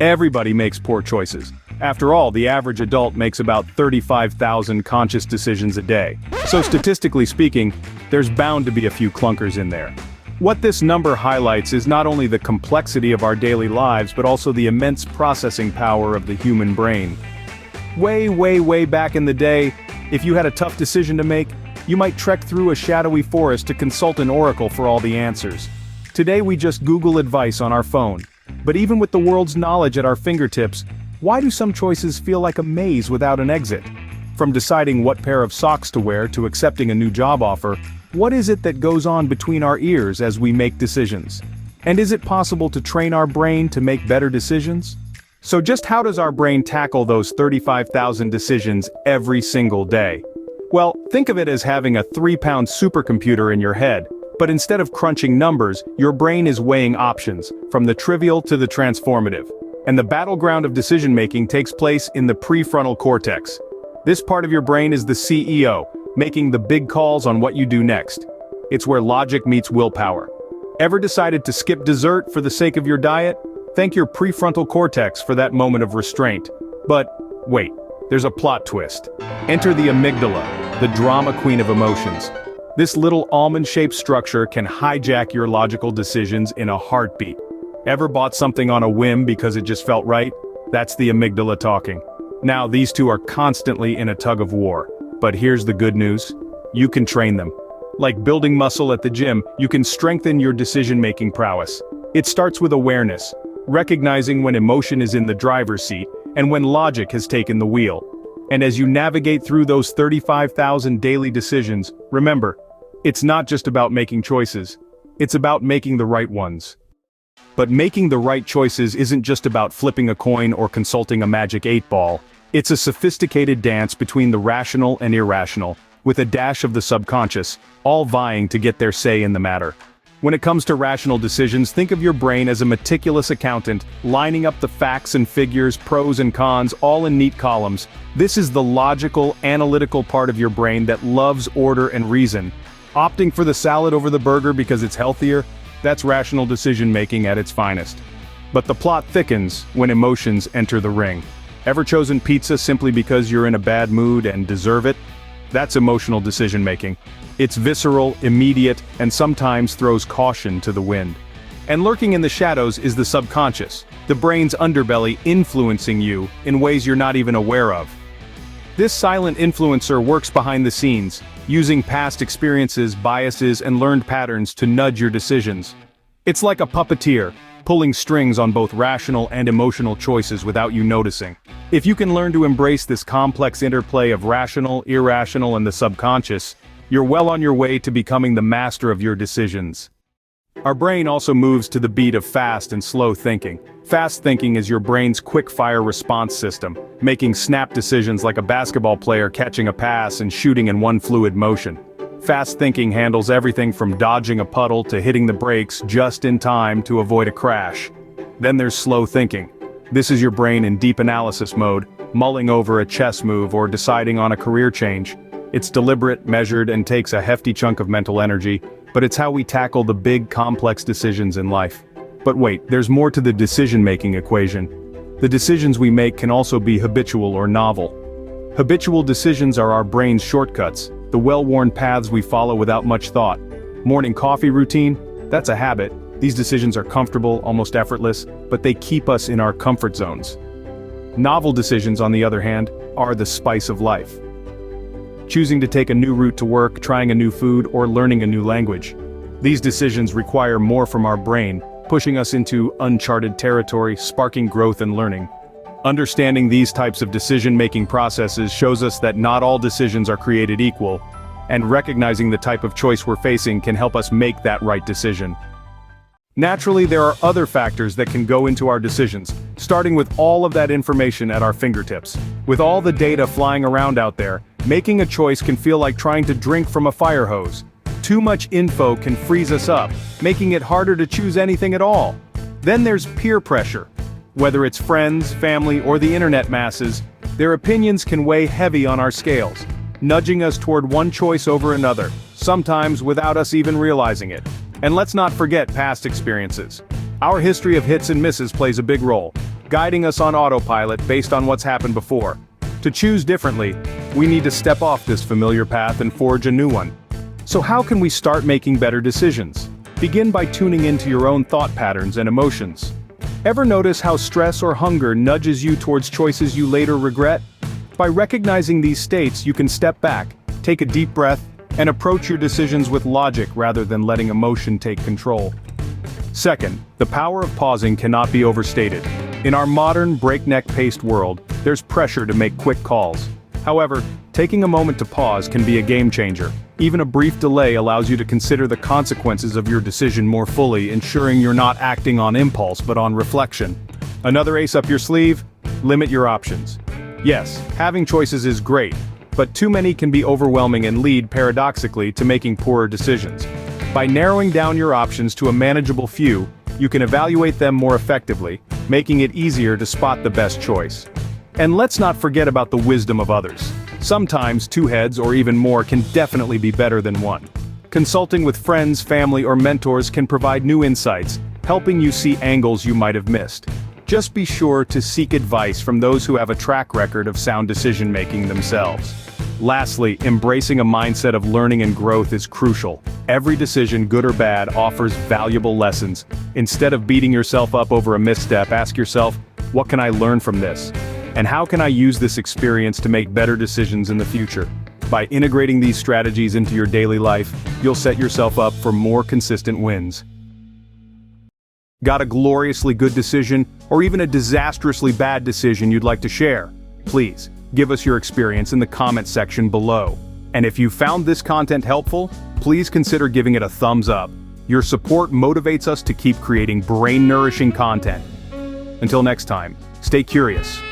Everybody makes poor choices. After all, the average adult makes about 35,000 conscious decisions a day. So statistically speaking, there's bound to be a few clunkers in there. What this number highlights is not only the complexity of our daily lives but also the immense processing power of the human brain. Way back in the day, if you had a tough decision to make, you might trek through a shadowy forest to consult an oracle for all the answers. Today we just Google advice on our phone. But even with the world's knowledge at our fingertips, why do some choices feel like a maze without an exit? From deciding what pair of socks to wear to accepting a new job offer, what is it that goes on between our ears as we make decisions? And is it possible to train our brain to make better decisions? So just how does our brain tackle those 35,000 decisions every single day? Well, think of it as having a 3-pound supercomputer in your head. But instead of crunching numbers, your brain is weighing options, from the trivial to the transformative. And the battleground of decision-making takes place in the prefrontal cortex. This part of your brain is the CEO, making the big calls on what you do next. It's where logic meets willpower. Ever decided to skip dessert for the sake of your diet? Thank your prefrontal cortex for that moment of restraint. But, wait, there's a plot twist. Enter the amygdala, the drama queen of emotions. This little almond-shaped structure can hijack your logical decisions in a heartbeat. Ever bought something on a whim because it just felt right? That's the amygdala talking. Now these two are constantly in a tug-of-war. But here's the good news. You can train them. Like building muscle at the gym, you can strengthen your decision-making prowess. It starts with awareness, recognizing when emotion is in the driver's seat, and when logic has taken the wheel. And as you navigate through those 35,000 daily decisions, remember, it's not just about making choices. It's about making the right ones. But making the right choices isn't just about flipping a coin or consulting a magic 8-ball. It's a sophisticated dance between the rational and irrational, with a dash of the subconscious, all vying to get their say in the matter. When it comes to rational decisions, think of your brain as a meticulous accountant, lining up the facts and figures, pros and cons, all in neat columns. This is the logical, analytical part of your brain that loves order and reason. Opting for the salad over the burger because it's healthier? That's rational decision-making at its finest. But the plot thickens when emotions enter the ring. Ever chosen pizza simply because you're in a bad mood and deserve it? That's emotional decision-making. It's visceral, immediate, and sometimes throws caution to the wind. And lurking in the shadows is the subconscious, the brain's underbelly influencing you in ways you're not even aware of. This silent influencer works behind the scenes, using past experiences, biases, and learned patterns to nudge your decisions. It's like a puppeteer, pulling strings on both rational and emotional choices without you noticing. If you can learn to embrace this complex interplay of rational, irrational, and the subconscious, you're well on your way to becoming the master of your decisions. Our brain also moves to the beat of fast and slow thinking. Fast thinking is your brain's quick-fire response system, making snap decisions like a basketball player catching a pass and shooting in one fluid motion. Fast thinking handles everything from dodging a puddle to hitting the brakes just in time to avoid a crash. Then there's slow thinking. This is your brain in deep analysis mode, mulling over a chess move or deciding on a career change. It's deliberate, measured, and takes a hefty chunk of mental energy, but it's how we tackle the big, complex decisions in life. But wait, there's more to the decision-making equation. The decisions we make can also be habitual or novel. Habitual decisions are our brain's shortcuts, the well-worn paths we follow without much thought. Morning coffee routine? That's a habit. These decisions are comfortable, almost effortless, but they keep us in our comfort zones. Novel decisions, on the other hand, are the spice of life. Choosing to take a new route to work, trying a new food, or learning a new language. These decisions require more from our brain, pushing us into uncharted territory, sparking growth and learning. Understanding these types of decision-making processes shows us that not all decisions are created equal, and recognizing the type of choice we're facing can help us make that right decision. Naturally, there are other factors that can go into our decisions, starting with all of that information at our fingertips. With all the data flying around out there, making a choice can feel like trying to drink from a fire hose. Too much info can freeze us up, making it harder to choose anything at all. Then there's peer pressure. Whether it's friends, family, or the internet masses, their opinions can weigh heavy on our scales, nudging us toward one choice over another, sometimes without us even realizing it. And let's not forget past experiences. Our history of hits and misses plays a big role. guiding us on autopilot based on what's happened before. To choose differently, we need to step off this familiar path and forge a new one. So how can we start making better decisions? Begin by tuning into your own thought patterns and emotions. Ever notice how stress or hunger nudges you towards choices you later regret? By recognizing these states, you can step back, take a deep breath, and approach your decisions with logic rather than letting emotion take control. Second, the power of pausing cannot be overstated. In our modern, breakneck-paced world, there's pressure to make quick calls. However, taking a moment to pause can be a game-changer. Even a brief delay allows you to consider the consequences of your decision more fully, ensuring you're not acting on impulse but on reflection. Another ace up your sleeve? Limit your options. Yes, having choices is great, but too many can be overwhelming and lead, paradoxically, to making poorer decisions. By narrowing down your options to a manageable few, you can evaluate them more effectively, making it easier to spot the best choice. And let's not forget about the wisdom of others. Sometimes two heads or even more can definitely be better than one. Consulting with friends, family, or mentors can provide new insights, helping you see angles you might have missed. Just be sure to seek advice from those who have a track record of sound decision-making themselves. Lastly, embracing a mindset of learning and growth is crucial. Every decision, good or bad, offers valuable lessons. Instead of beating yourself up over a misstep, ask yourself, what can I learn from this? And how can I use this experience to make better decisions in the future? By integrating these strategies into your daily life, you'll set yourself up for more consistent wins. Got a gloriously good decision, or even a disastrously bad decision you'd like to share? Please, give us your experience in the comments section below. And if you found this content helpful, please consider giving it a thumbs up. Your support motivates us to keep creating brain-nourishing content. Until next time, stay curious.